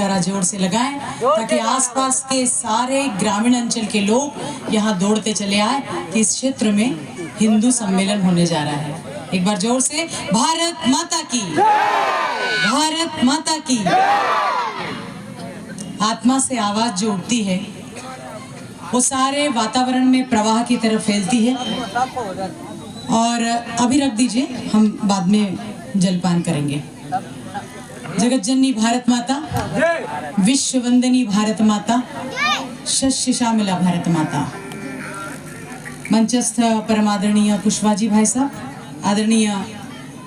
जयकारा जोर से लगाएं ताकि आसपास के सारे ग्रामीण अंचल के लोग यहाँ दौड़ते चले आए कि इस क्षेत्र में हिंदू सम्मेलन होने जा रहा है। एक बार जोर से भारत माता की, भारत माता की। आत्मा से आवाज जो उठती है वो सारे वातावरण में प्रवाह की तरफ फैलती है। और अभी रख दीजिए, हम बाद में जलपान करेंगे। जगत जननी भारत माता, विश्व वंदनी भारत माता, शस्य श्यामला भारत माता। मंचस्थ परमादरणीय कुशवाजी भाई साहब, आदरणीय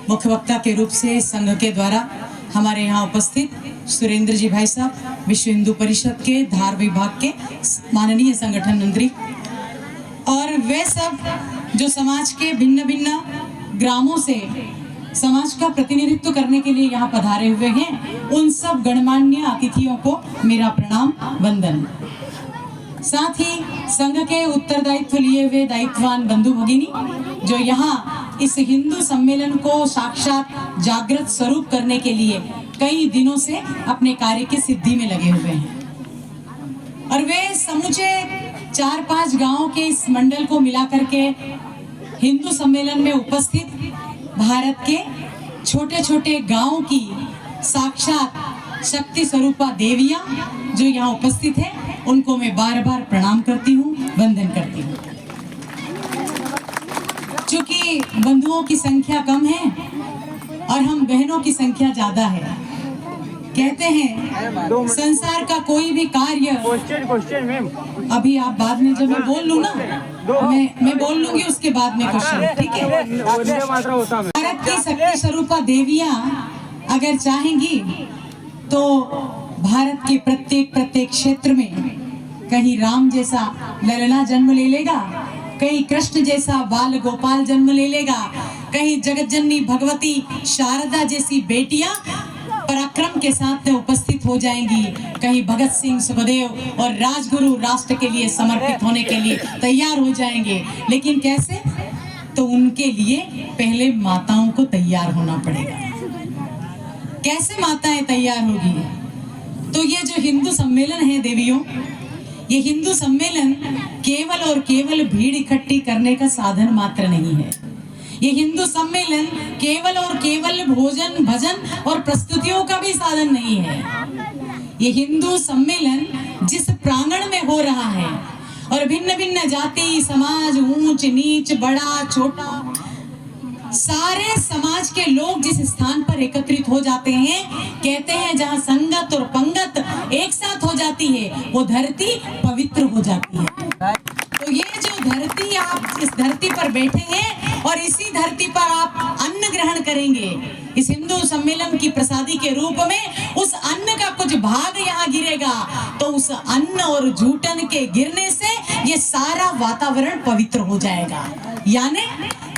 मुख्य वक्ता के रूप से संघ के द्वारा हमारे यहाँ उपस्थित सुरेंद्र जी भाई साहब, विश्व हिंदू परिषद के धार विभाग के माननीय संगठन मंत्री, और वे सब जो समाज के भिन्न भिन्न ग्रामों से समाज का प्रतिनिधित्व करने के लिए यहाँ पधारे हुए हैं, उन सब गणमान्य अतिथियों को मेरा प्रणाम वंदन। साथ ही संघ के उत्तरदायित्व लिए हुए दायित्ववान बंधु भगिनी जो यहाँ इस हिंदू सम्मेलन को साक्षात जागृत स्वरूप करने के लिए कई दिनों से अपने कार्य की सिद्धि में लगे हुए हैं, और वे समूचे 4-5 गांवों के इस मंडल को मिलाकर के हिंदू सम्मेलन में उपस्थित भारत के छोटे छोटे गांवों की साक्षात शक्ति स्वरूपा देवियां जो यहाँ उपस्थित है, उनको मैं बार बार प्रणाम करती हूँ, वंदन करती हूँ। चूंकि बंधुओं की संख्या कम है और हम बहनों की संख्या ज्यादा है, कहते हैं संसार का कोई भी कार्य, अभी आप बाद में जब मैं बोल लूँ ना, मैं बोल लूंगी उसके बाद में क्वेश्चन, ठीक है। भारत की शक्ति स्वरूपा देवियां अगर चाहेंगी तो भारत के प्रत्येक क्षेत्र में कहीं राम जैसा ललना जन्म ले लेगा, कहीं कृष्ण जैसा बाल गोपाल जन्म ले लेगा, कहीं जगत जननी भगवती शारदा जैसी बेटियां पराक्रम के साथ उपस्थित हो जाएंगी, कहीं भगत सिंह, सुखदेव और राजगुरु राष्ट्र के लिए समर्पित होने के लिए तैयार हो जाएंगे। लेकिन कैसे? तो उनके लिए पहले माताओं को तैयार होना पड़ेगा। कैसे माताएं तैयार होगी? तो ये जो हिंदू सम्मेलन है देवियों, ये हिंदू सम्मेलन केवल और केवल भीड़ इकट्ठी करने का साधन मात्र नहीं है। ये हिंदू सम्मेलन केवल और केवल भोजन, भजन और प्रस्तुतियों का भी साधन नहीं है। ये हिंदू सम्मेलन जिस प्रांगण में हो रहा है और भिन्न भिन्न जाति, समाज, ऊंच नीच, बड़ा छोटा, सारे समाज के लोग जिस स्थान पर एकत्रित हो जाते हैं, कहते हैं जहां संगत और पंगत एक साथ हो जाती है वो धरती पवित्र हो जाती है। तो ये जो धरती, आप इस धरती पर बैठे हैं और इसी धरती पर आप अन्न ग्रहण करेंगे, इस हिंदू सम्मेलन की प्रसादी के रूप में उस अन्न का कुछ भाग यहाँ गिरेगा, तो उस अन्न और जूठन के गिरने से ये सारा वातावरण पवित्र हो जाएगा, यानी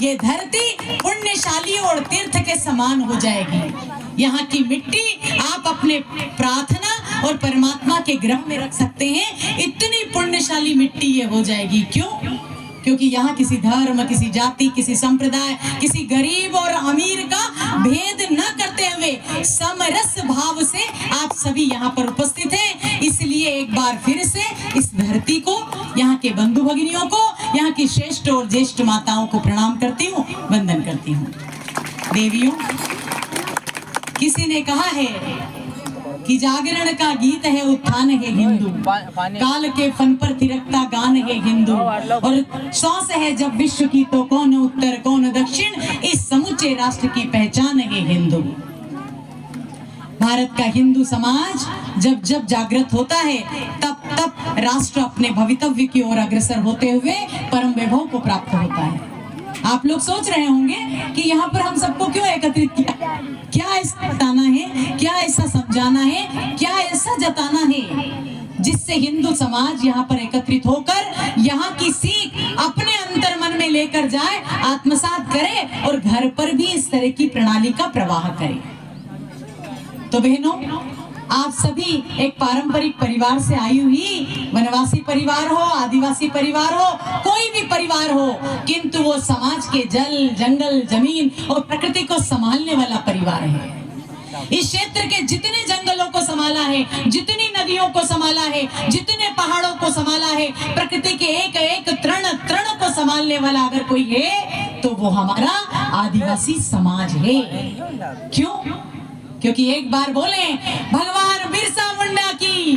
ये धरती पुण्यशाली और तीर्थ के समान हो जाएगी। यहाँ की मिट्टी आप अपने प्रार्थना और परमात्मा के ग्रह में रख सकते हैं, इतनी पुण्यशाली मिट्टी ये हो जाएगी। क्यों? क्योंकि यहाँ किसी धर्म, किसी जाति, किसी संप्रदाय, किसी गरीब और अमीर का भेद न करते हुए समरस भाव से आप सभी यहाँ पर उपस्थित हैं। इसलिए एक बार फिर से इस धरती को, यहाँ के बंधु भगिनियों को, यहाँ की श्रेष्ठ और ज्येष्ठ माताओं को प्रणाम करती हूँ, वंदन करती हूँ। देवियों, किसी ने कहा है कि जागरण का गीत है उत्थान है हिंदू, काल के फन पर थिरकता गान है हिंदू, और श्वास है जब विश्व की तो कौन उत्तर कौन दक्षिण, इस समूचे राष्ट्र की पहचान है हिंदू। भारत का हिंदू समाज जब जब जागृत होता है तब तब राष्ट्र अपने भवितव्य की ओर अग्रसर होते हुए परम वैभव को प्राप्त होता है। आप लोग सोच रहे होंगे कि यहाँ पर हम सबको क्यों एकत्रित किया, क्या ऐसा बताना है, क्या ऐसा समझाना है, क्या ऐसा जताना है जिससे हिंदू समाज यहाँ पर एकत्रित होकर यहाँ की सीख अपने अंतर मन में लेकर जाए, आत्मसात करे और घर पर भी इस तरह की प्रणाली का प्रवाह करे। तो बहनों, आप सभी एक पारंपरिक परिवार से आई हुई, वनवासी परिवार हो, आदिवासी परिवार हो, कोई भी परिवार हो, किंतु वो समाज के जल, जंगल, जमीन और प्रकृति को संभालने वाला परिवार है। इस क्षेत्र के जितने जंगलों को संभाला है, जितनी नदियों को संभाला है, जितने पहाड़ों को संभाला है, प्रकृति के एक एक तृण तृण को संभालने वाला अगर कोई है तो वो हमारा आदिवासी समाज है। क्यों? क्योंकि एक बार बोले भगवान बिरसा मुंडा की,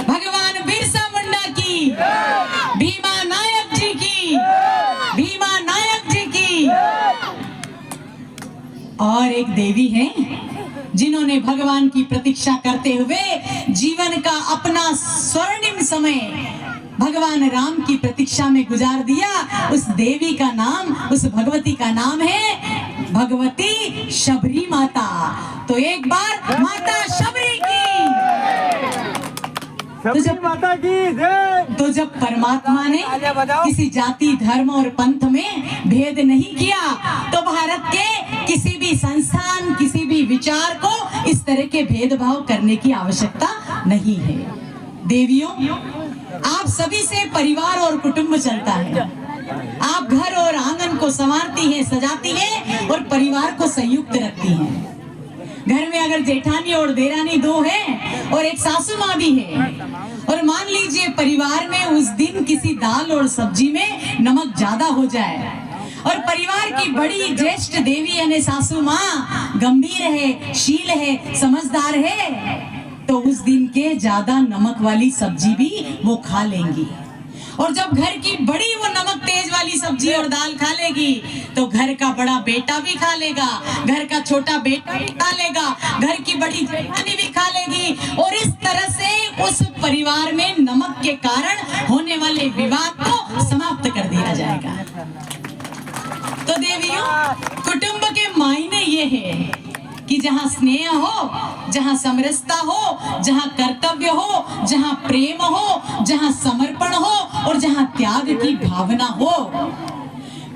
भगवान बिरसा मुंडा की, भीमा नायक जी की, भीमा नायक जी की। और एक देवी है जिन्होंने भगवान की प्रतीक्षा करते हुए जीवन का अपना स्वर्णिम समय भगवान राम की प्रतीक्षा में गुजार दिया। उस देवी का नाम, उस भगवती का नाम है भगवती शबरी माता। तो एक बार माता शबरी की, तो जब परमात्मा ने किसी जाति धर्म और पंथ में भेद नहीं किया तो भारत के किसी भी संस्थान, किसी भी विचार को इस तरह के भेदभाव करने की आवश्यकता नहीं है। देवियों, आप सभी से परिवार और कुटुंब चलता है। आप घर और आंगन को संवारती हैं, सजाती हैं और परिवार को संयुक्त रखती हैं। घर में अगर जेठानी और देरानी दो हैं और एक सासू माँ भी है, और मान लीजिए परिवार में उस दिन किसी दाल और सब्जी में नमक ज्यादा हो जाए और परिवार की बड़ी ज्येष्ठ देवी यानी सासू माँ गंभीर है, शील है, समझदार है, तो उस दिन के ज्यादा नमक वाली सब्जी भी वो खा लेंगी। और जब घर की बड़ी वो नमक तेज वाली सब्जी और दाल खा लेगी तो घर का बड़ा बेटा भी खा लेगा, घर का छोटा बेटा भी खा लेगा, घर की बड़ी जेठानी भी खा लेगी, और इस तरह से उस परिवार में नमक के कारण होने वाले विवाद को समाप्त कर दिया जाएगा। तो देवियों, कुटुंब के मायने ये है कि जहाँ स्नेह हो, जहाँ समरसता हो, जहाँ कर्तव्य हो, जहाँ प्रेम हो, जहाँ समर्पण हो और जहाँ त्याग की भावना हो।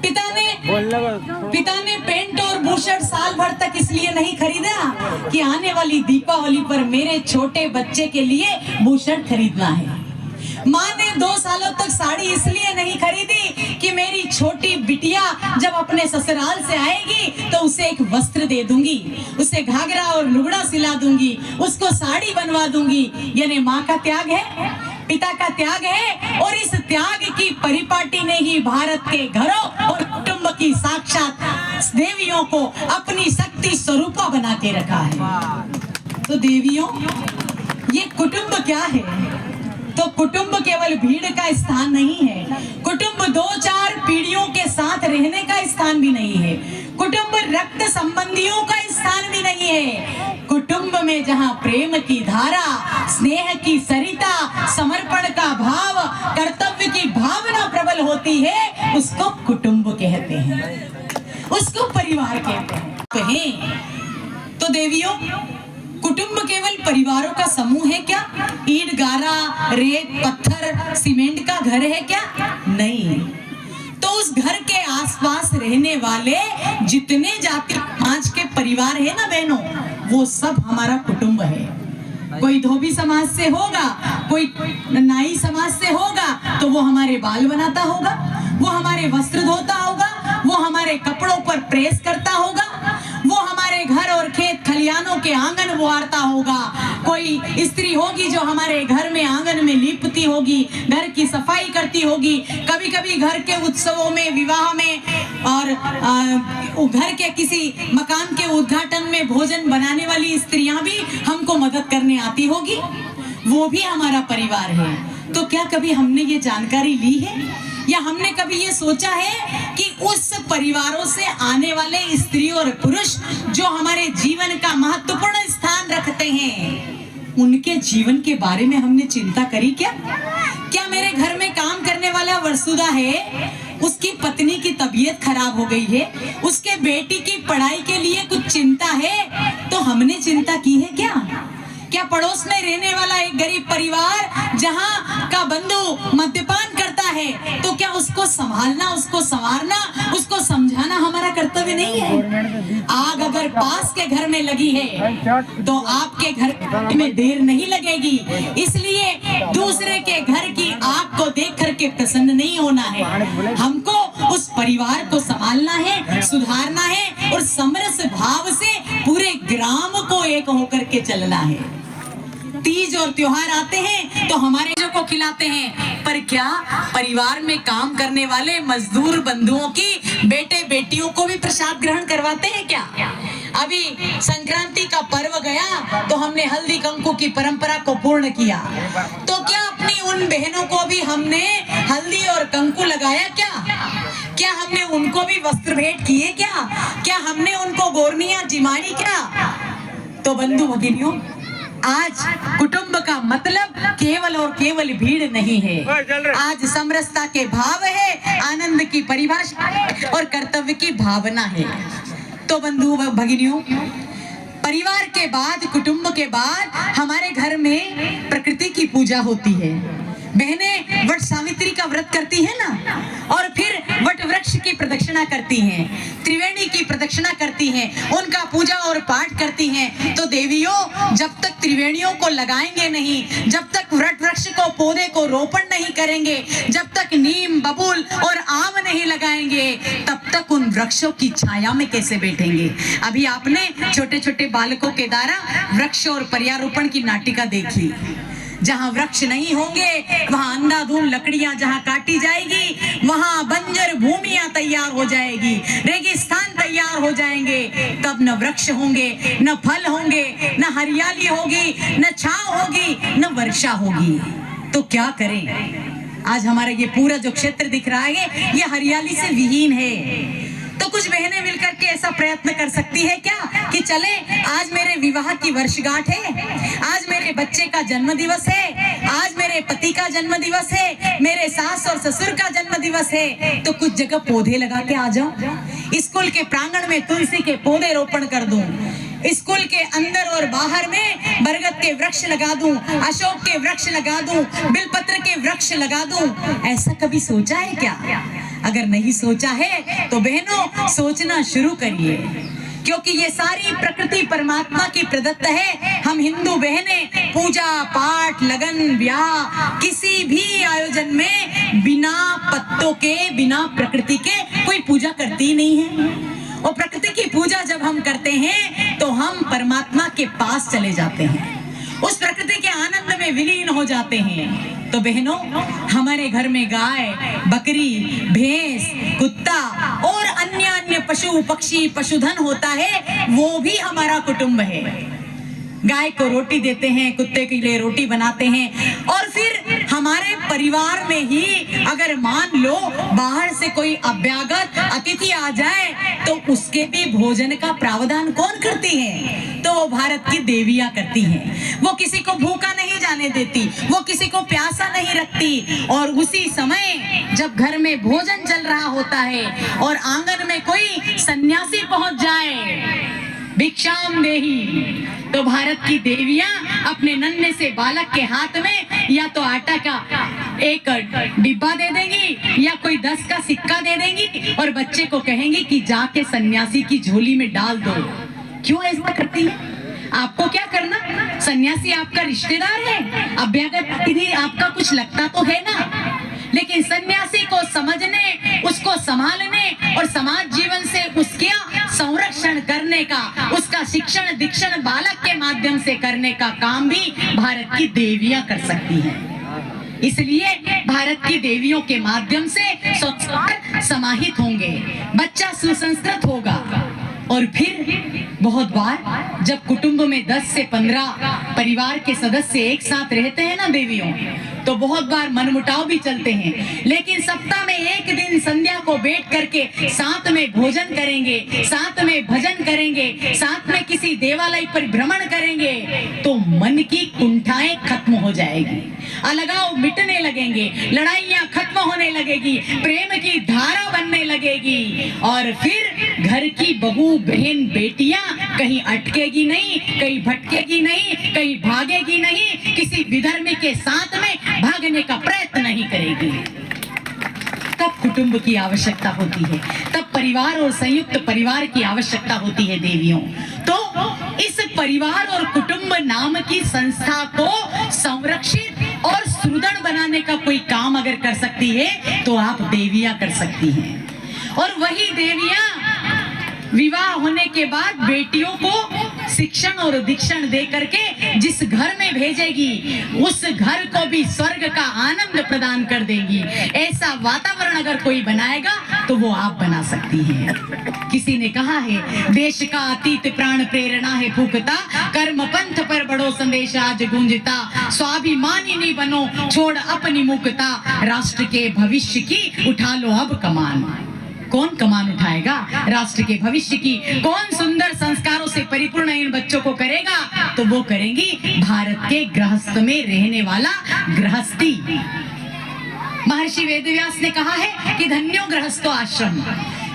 पिता ने पेंट और बुशर्ट साल भर तक इसलिए नहीं खरीदा कि आने वाली दीपावली पर मेरे छोटे बच्चे के लिए बुशर्ट खरीदना है। माँ ने 2 सालों तक साड़ी इसलिए नहीं खरीदी कि मेरी छोटी बिटिया जब अपने ससुराल से आएगी तो उसे एक वस्त्र दे दूंगी, उसे घाघरा और लुगड़ा सिला दूंगी, उसको साड़ी बनवा दूंगी। यानी माँ का त्याग है, पिता का त्याग है, और इस त्याग की परिपाटी ने ही भारत के घरों और कुटुंब की साक्षात देवियों को अपनी शक्ति स्वरूपा बना के रखा है। तो देवियों, ये कुटुंब क्या है? तो कुटुंब केवल भीड़ का स्थान नहीं है, कुटुंब 2-4 पीढ़ियों के साथ रहने का स्थान भी नहीं है, कुटुंब रक्त संबंधियों का स्थान भी नहीं है। कुटुंब में जहाँ प्रेम की धारा, स्नेह की सरिता, समर्पण का भाव, कर्तव्य की भावना प्रबल होती है, उसको कुटुंब कहते हैं, उसको परिवार कहते हैं। तो देवियों, कुटुंब केवल परिवारों का समूह है क्या? ईंट गारा, रेत पत्थर सीमेंट का घर है क्या? नहीं। तो उस घर के आसपास रहने वाले जितने जाति समाज के परिवार है ना बहनों, वो सब हमारा कुटुंब है। कोई धोबी समाज से होगा, कोई नाई समाज से होगा तो वो हमारे बाल बनाता होगा, वो हमारे वस्त्र धोता होगा, वो हमारे कपड़ों पर प्रेस करता होगा, वो हमारे घर और खेत खलियानों के आंगन बुहारता होगा। कोई स्त्री होगी जो हमारे घर में आंगन में लीपती होगी, घर की सफाई करती होगी। कभी कभी घर के उत्सवों में, विवाह में और घर के किसी मकान के उद्घाटन में भोजन बनाने वाली स्त्रियां भी हमको मदद करने आती होगी, वो भी हमारा परिवार है। तो क्या कभी हमने ये जानकारी ली है या हमने कभी ये सोचा है कि उस परिवारों से आने वाले स्त्री और पुरुष जो हमारे जीवन का महत्वपूर्ण स्थान रखते हैं, उनके जीवन के बारे में हमने चिंता करी क्या? क्या मेरे घर में काम करने वाला वसुधा है, उसकी पत्नी की तबीयत खराब हो गई है, उसके बेटी की पढ़ाई के लिए कुछ चिंता है, तो हमने चिंता की है क्या? क्या पड़ोस में रहने वाला एक गरीब परिवार जहां का बंधु मद्यपान करता है, तो क्या उसको संभालना, उसको संवारना, उसको समझाना हमारा कर्तव्य नहीं है? आग अगर पास के घर में लगी है तो आपके घर में देर नहीं लगेगी, इसलिए दूसरे के घर की आग को देख करके प्रसन्न नहीं होना है। हमको उस परिवार को संभालना है, सुधारना है और समरस भाव से पूरे ग्राम को एक होकर के चलना है। तीज और त्योहार आते हैं तो हमारे जो को खिलाते हैं, पर क्या परिवार में काम करने वाले मजदूर बंधुओं की बेटे बेटियों को भी प्रसाद ग्रहण करवाते हैं क्या? अभी संक्रांति का पर्व गया तो हमने हल्दी कंकु की परंपरा को पूर्ण किया, तो क्या अपनी उन बहनों को भी हमने हल्दी और कंकु लगाया क्या? क्या हमने उनको भी वस्त्र भेंट किए क्या? क्या हमने उनको गोरनियां जिमाई क्या? तो बंधु भगिनियों, आज कुटुंब का मतलब केवल और केवल भीड़ नहीं है, आज समरसता के भाव है, आनंद की परिभाषा और कर्तव्य की भावना है। तो बंधु भगिनियों, परिवार के बाद, कुटुंब के बाद हमारे घर में प्रकृति की पूजा होती है। बहनें वट सावित्री का व्रत करती है ना, और फिर वट वृक्ष की प्रदक्षिणा करती हैं, त्रिवेणी की प्रदक्षिणा करती हैं, उनका पूजा और पाठ करती हैं। तो देवियों, जब तक त्रिवेणियों को लगाएंगे नहीं, जब तक वट वृक्ष को, पौधे को रोपण नहीं करेंगे, जब तक नीम, बबूल और आम नहीं लगाएंगे, तब तक उन वृक्षों की छाया में कैसे बैठेंगे? अभी आपने छोटे छोटे बालकों के द्वारा वृक्ष और पर्यारोपण की नाटिका देखी। जहाँ वृक्ष नहीं होंगे वहाँ अंधाधुंध लकड़ियां जहाँ काटी जाएगी, वहाँ बंजर भूमियां तैयार हो जाएगी, रेगिस्तान तैयार हो जाएंगे। तब न वृक्ष होंगे, न फल होंगे, न हरियाली होगी, न छांव होगी, न वर्षा होगी। तो क्या करें? आज हमारा ये पूरा जो क्षेत्र दिख रहा है ये हरियाली से विहीन है। तो कुछ बहनें मिलकर के ऐसा प्रयत्न कर सकती है क्या कि चले, आज मेरे विवाह की वर्षगांठ है, आज मेरे बच्चे का जन्म दिवस है, आज मेरे पति का जन्म दिवस है, मेरे सास और ससुर का जन्म दिवस है, तो कुछ जगह पौधे लगा के आ जाओ। स्कूल के प्रांगण में तुलसी के पौधे रोपण कर दूं, स्कूल के अंदर और बाहर में बरगद के वृक्ष लगा दूं, अशोक के वृक्ष लगा दूं, बिलपत्र के वृक्ष लगा दूं। ऐसा कभी सोचा है क्या? अगर नहीं सोचा है तो बहनों सोचना शुरू करिए, क्योंकि ये सारी प्रकृति परमात्मा की प्रदत्त है। हम हिंदू बहनें पूजा पाठ, लगन, ब्याह, किसी भी आयोजन में बिना पत्तों के, बिना प्रकृति के कोई पूजा करती ही नहीं है। और प्रकृति की पूजा जब हम करते हैं तो हम परमात्मा के पास चले जाते हैं, उस प्रकृति के आनंद में विलीन हो जाते हैं। तो बहनों, हमारे घर में गाय, बकरी, भैंस, कुत्ता और अन्य अन्य पशु पक्षी, पशुधन होता है, वो भी हमारा कुटुंब है। गाय को रोटी देते हैं, कुत्ते के लिए रोटी बनाते हैं, और फिर हमारे परिवार में ही अगर मान लो बाहर से कोई अभ्यागत अतिथि आ जाए तो उसके भी भोजन का प्रावधान कौन करती है? तो वो भारत की देवियां करती हैं। वो किसी को भूखा नहीं जाने देती, वो किसी को प्यासा नहीं रखती। और उसी समय जब घर में भोजन चल रहा होता है और आंगन में कोई सन्यासी पहुंच जाए, भिक्षाम देही, तो भारत की देवियां अपने नन्हे से बालक के हाथ में या तो आटा का एक डिब्बा दे देंगी या कोई 10 का सिक्का दे देंगी और बच्चे को कहेंगी कि जाके सन्यासी की झोली में डाल दो। क्यों ऐसा करती है? आपको क्या करना? सन्यासी आपका रिश्तेदार है, अभ्यागत अतिथि आपका कुछ लगता तो है ना। लेकिन सन्यासी को समझने, उसको संभालने और समाज जीवन से उसका संरक्षण करने का, उसका शिक्षण दीक्षण बालक के माध्यम से करने का काम भी भारत की देवियां कर सकती हैं। इसलिए भारत की देवियों के माध्यम से संस्कार समाहित होंगे, बच्चा सुसंस्कृत होगा। और फिर बहुत बार जब कुटुंब में 10 से 15 परिवार के सदस्य एक साथ रहते हैं ना देवियों, तो बहुत बार मनमुटाव भी चलते हैं। लेकिन सप्ताह में एक दिन संध्या को बैठ करके साथ में भोजन करेंगे, साथ में भजन करेंगे, साथ में किसी देवालय पर भ्रमण करेंगे, तो मन की कुंठाएं खत्म हो जाएगी, अलगाव मिटने लगेंगे, लड़ाइयां खत्म होने लगेगी, प्रेम की धारा बनने लगेगी। और फिर घर की बहू, बहन, बेटियां कहीं अटकेगी नहीं, कहीं भटकेगी नहीं, कहीं भागेगी नहीं, किसी विधर्मी के साथ में भागने का प्रयत्न नहीं करेगी। तब कुटुंब की आवश्यकता होती है, तब परिवार और संयुक्त परिवार की आवश्यकता होती है देवियों। तो इस परिवार और कुटुंब नाम की संस्था को संरक्षित और सुदृढ़ बनाने का कोई काम अगर कर सकती है तो आप देवियां कर सकती हैं। और वही देवियां विवाह होने के बाद बेटियों को शिक्षण और दीक्षण दे करके जिस घर में भेजेगी उस घर को भी स्वर्ग का आनंद प्रदान कर देगी। ऐसा वातावरण अगर कोई बनाएगा तो वो आप बना सकती हैं। किसी ने कहा है देश का अतीत प्राण प्रेरणा है फूकता, कर्म पंथ पर बड़ो संदेश आज गूंजता, स्वाभिमानी नहीं बनो छोड़ अपनी मुक्ता, राष्ट्र के भविष्य की उठा लो अब कमान। कौन कमान उठाएगा राष्ट्र के भविष्य की? कौन सुंदर संस्कारों से परिपूर्ण इन बच्चों को करेगा? तो वो करेंगी भारत के गृहस्थ में रहने वाला गृहस्थी। महर्षि वेदव्यास ने कहा है कि धन्यो गृहस्थो आश्रम।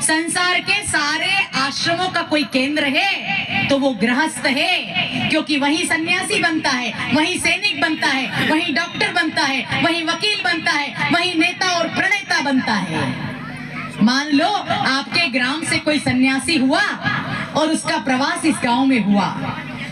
संसार के सारे आश्रमों का कोई केंद्र है तो वो गृहस्थ है, क्योंकि वही सन्यासी बनता है, वही सैनिक बनता है, वही डॉक्टर बनता है, वही वकील बनता है, वही नेता और प्रणेता बनता है। मान लो आपके ग्राम से कोई सन्यासी हुआ और उसका प्रवास इस गांव में हुआ,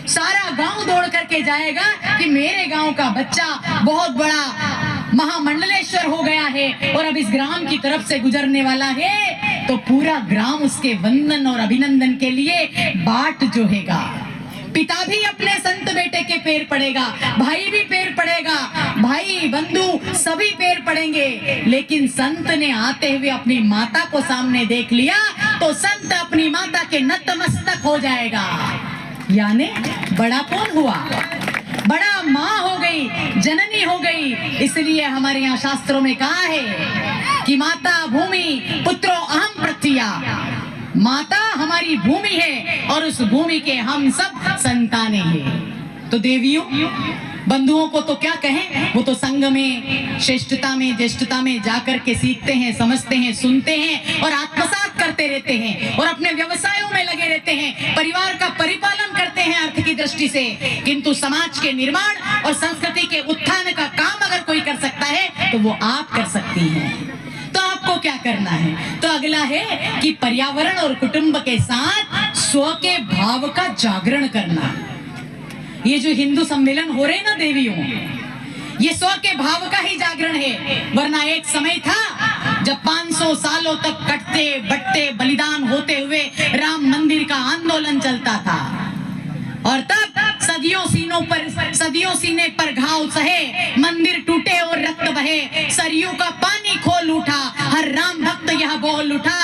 सारा गांव दौड़ करके जाएगा कि मेरे गांव का बच्चा बहुत बड़ा महामंडलेश्वर हो गया है और अब इस ग्राम की तरफ से गुजरने वाला है, तो पूरा ग्राम उसके वंदन और अभिनंदन के लिए बाट जोहेगा। पिता भी अपने संत बेटे के पैर पड़ेगा, भाई भी पैर पड़ेगा, भाई बंधु सभी पैर पड़ेंगे। लेकिन संत ने आते हुए अपनी माता को सामने देख लिया तो संत अपनी माता के नतमस्तक हो जाएगा। यानी बड़ा कौन हुआ? बड़ा माँ हो गई, जननी हो गई। इसलिए हमारे यहाँ शास्त्रों में कहा है कि माता भूमि पुत्रो अहम पृथ्व्या। माता हमारी भूमि है और उस भूमि के हम सब संतानें हैं। तो देवियों बंधुओं को तो क्या कहें, वो तो संग में श्रेष्ठता में ज्येष्ठता में जाकर के सीखते हैं, समझते हैं, सुनते हैं और आत्मसात करते रहते हैं और अपने व्यवसायों में लगे रहते हैं, परिवार का परिपालन करते हैं अर्थ की दृष्टि से। किंतु समाज के निर्माण और संस्कृति के उत्थान का काम अगर कोई कर सकता है तो वो आप कर सकती हैं। तो आपको क्या करना है? तो अगला है कि पर्यावरण और कुटुंब के साथ स्व के भाव का जागरण करना। ये जो हिंदू सम्मेलन हो रहे हैं ना देवियों, ये स्व के भाव का ही जागरण है। वरना एक समय था जब 500 सालों तक कटते बटते बलिदान होते हुए राम मंदिर का आंदोलन चलता था और तब सदियों सीने पर घाव सहे, मंदिर टूटे और रक्त बहे, सरयू का पानी खोल उठा, हर राम भक्त यह बोल उठा,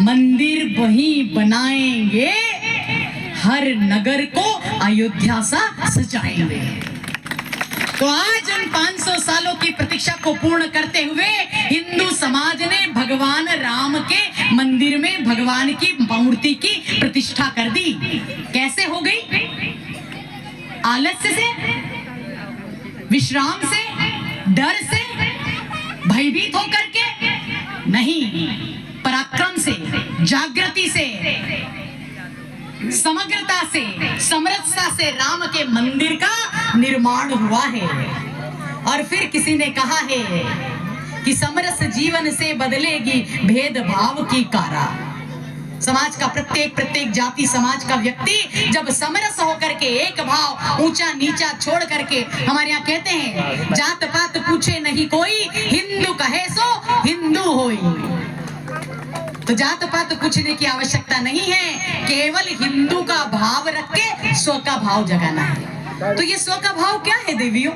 मंदिर वही बनाएंगे, हर नगर को अयोध्या सा सजाएंगे। तो आज उन 500 सालों की प्रतीक्षा को पूर्ण करते हुए हिंदू समाज ने भगवान राम के मंदिर में भगवान की मूर्ति की प्रतिष्ठा कर दी। कैसे हो गई? आलस्य से, विश्राम से, डर से, भयभीत होकर के नहीं, पराक्रम से, जागृति से, समग्रता से, समरसता से राम के मंदिर का निर्माण हुआ है। और फिर किसी ने कहा है कि समरस जीवन से बदलेगी भेदभाव की कारा। समाज का प्रत्येक जाति समाज का व्यक्ति जब समरस होकर के एक भाव ऊंचा नीचा छोड़ करके, हमारे यहाँ कहते हैं जात पात पूछे नहीं कोई, हिंदू कहे सो हिंदू होई। तो जात पात पूछने की आवश्यकता नहीं है, केवल हिंदू का भाव रख के स्व का भाव जगाना है। तो ये स्व का भाव क्या है देवियों?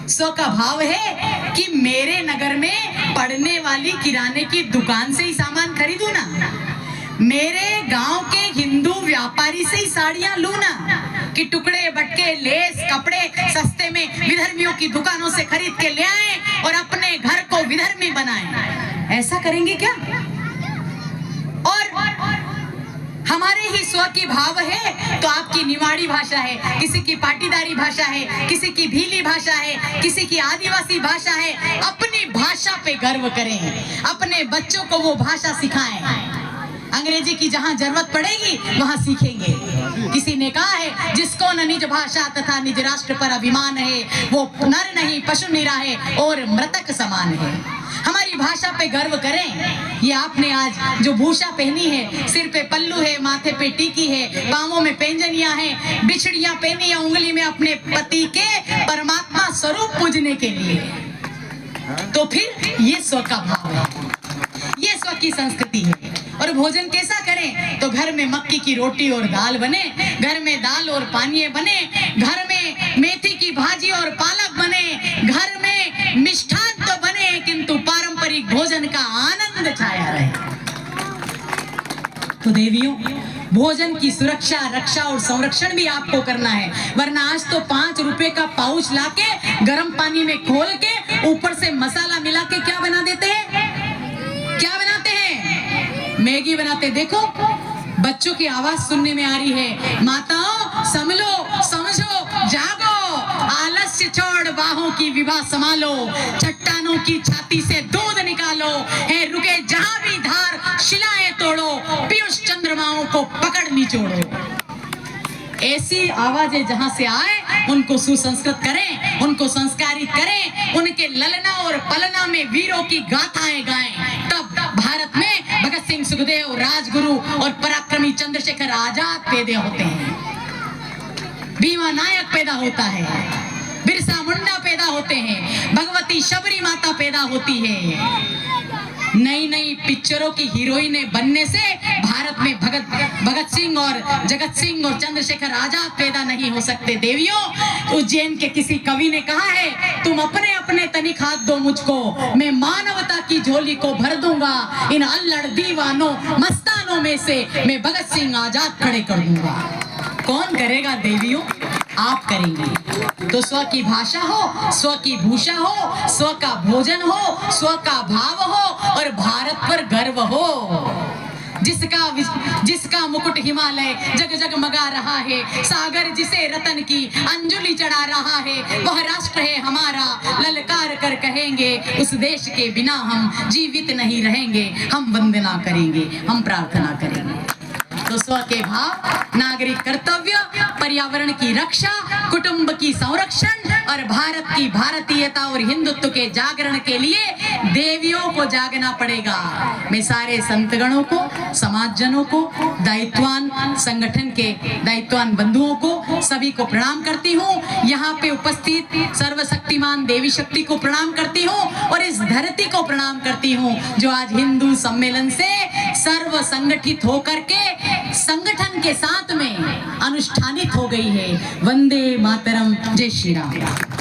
स्व का भाव है कि मेरे नगर में पड़ने वाली किराने की दुकान से ही सामान खरीदू ना, मेरे गांव के हिंदू व्यापारी से ही साड़ियां लू ना, कि टुकड़े बटके लेस कपड़े सस्ते में विधर्मियों की दुकानों से खरीद के ले आए और अपने घर को विधर्मी बनाए। ऐसा करेंगे क्या? और हमारे ही स्व की भाव है तो आपकी निवाड़ी भाषा है, किसी की पाटीदारी भाषा है, किसी की भीली भाषा है, किसी की आदिवासी भाषा है। अपनी भाषा पे गर्व करें, अपने बच्चों को वो भाषा सिखाएं। अंग्रेजी की जहां जरूरत पड़ेगी वहां सीखेंगे। किसी ने कहा है जिसको न निज भाषा तथा निज राष्ट्र पर अभिमान है, वो नर नहीं पशु निरा है और मृतक समान है। हमारी भाषा पे गर्व करें। ये आपने आज जो भूषा पहनी है, सिर पे पल्लू है, माथे पे टीकी है, पांवों में पैंजनियां हैं, बिछड़ियां पहनी है उंगली में अपने पति के परमात्मा स्वरूप पूजने के लिए। तो फिर ये स्व का भाव है, ये स्व की संस्कृति है। और और भोजन कैसा करें? तो घर में मक्की की रोटी और दाल बने, घर में दाल और पानी बने, घर में मेथी की भाजी और पालक बने, घर में मिष्ठान तो बने किंतु पारंपरिक भोजन का आनंद छाया रहे। तो देवियों, भोजन की सुरक्षा, रक्षा और संरक्षण भी आपको करना है, वरना आज तो 5 रुपए का पाउच लाके गर्म पानी में खोल के ऊपर से मसाला मिला के क्या बना देते हैं? क्या बनाते हैं? मैगी बनाते। देखो बच्चों की आवाज सुनने में आ रही है, माताओं समझो समझो, जागो, आलस्य छोड़ बाहों की विवाह संभालो, चट्टानों की छाती से दूध निकालो, है रुके जहां भी धार शिलाएं तोड़ो, पीयूष चंद्रमाओं को पकड़ निचोड़ो। ऐसी आवाजें जहां से आए उनको सुसंस्कृत करें, उनको संस्कारित करें, उनके ललना और पलना में वीरों की गाथाएं गाएं, तब भारत में भगत सिंह, सुखदेव, राजगुरु और पराक्रमी चंद्रशेखर आजाद पैदा होते हैं, भीमा नायक पैदा होता है, बिरसा मुंडा पैदा होते हैं, भगवती शबरी माता पैदा होती है। नई नई पिक्चरों की हीरोइनें बनने से भारत में भगत सिंह और जगत सिंह और चंद्रशेखर आजाद पैदा नहीं हो सकते। देवियों, उज्जैन के किसी कवि ने कहा है, तुम अपने अपने तनिक हाथ दो मुझको, मैं मानवता की झोली को भर दूंगा, इन अल्लड़ दीवानों मस्तानों में से मैं भगत सिंह आजाद खड़े कर दूंगा। कौन करेगा देवियों? आप करेंगे। तो स्व की भाषा हो, स्व की भूषा हो, स्व का भोजन हो, स्व का भाव हो और भारत पर गर्व हो। जिसका मुकुट हिमालय जग जगमगा रहा है, सागर जिसे रतन की अंजुलि चढ़ा रहा है, वह राष्ट्र है हमारा, ललकार कर कहेंगे, उस देश के बिना हम जीवित नहीं रहेंगे, हम वंदना करेंगे, हम प्रार्थना करेंगे। तो स्व के भाव, नागरिक कर्तव्य, पर्यावरण की रक्षा, कुटुंब की संरक्षण और भारत की भारतीयता और हिंदुत्व के जागरण के लिए देवियों को जागना पड़ेगा। मैं सारे संतगणों को, समाजजनों को, दायित्वान संगठन के दायित्वान बंधुओं को सभी को प्रणाम करती हूँ। यहाँ पे उपस्थित सर्वशक्तिमान देवी शक्ति को प्रणाम करती हूँ और इस धरती को प्रणाम करती हूँ जो आज हिंदू सम्मेलन से सर्व संगठित होकर के संगठन के साथ में अनुष्ठानित हो गई है। वंदे मातरम, जय श्री राम।